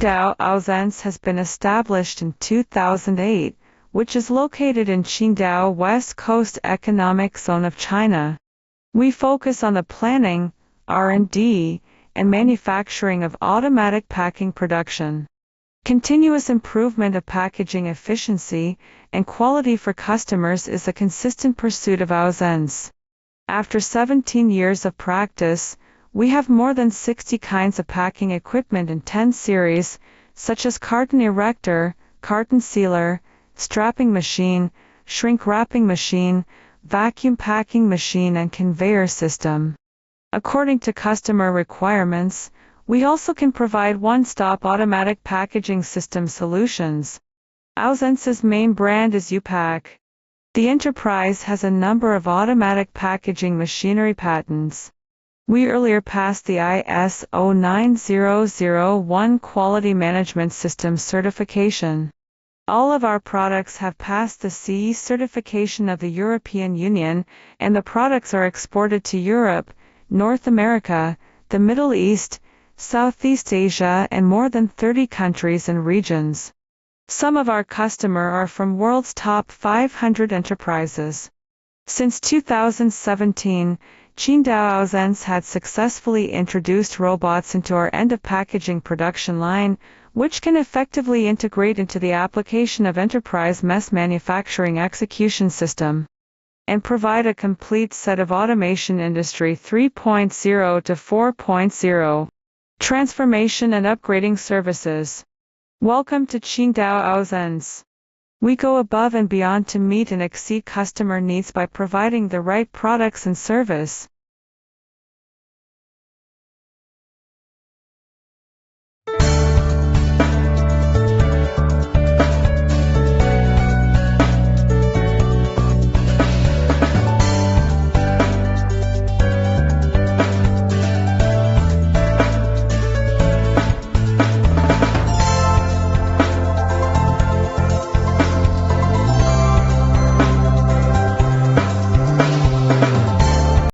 Qingdao Aozens has been established in 2008, which is located in Qingdao West Coast Economic Zone of China. We focus on the planning, R&D, and manufacturing of automatic packing production. Continuous improvement of packaging efficiency and quality for customers is a consistent pursuit of Aozens. After 17 years of practice, we have more than 60 kinds of packing equipment in 10 series, such as carton erector, carton sealer, strapping machine, shrink wrapping machine, vacuum packing machine and conveyor system. According to customer requirements, we also can provide one-stop automatic packaging system solutions. Aozens's main brand is U-Pack. The enterprise has a number of automatic packaging machinery patents. We earlier passed the ISO 9001 Quality Management System certification. All of our products have passed the CE certification of the European Union, and the products are exported to Europe, North America, the Middle East, Southeast Asia and more than 30 countries and regions. Some of our customers are from world's top 500 enterprises. Since 2017, Qingdao Aozens had successfully introduced robots into our end-of-packaging production line, which can effectively integrate into the application of enterprise mess manufacturing execution system and provide a complete set of automation industry 3.0 to 4.0 transformation and upgrading services. Welcome to Qingdao Aozens. We go above and beyond to meet and exceed customer needs by providing the right products and service.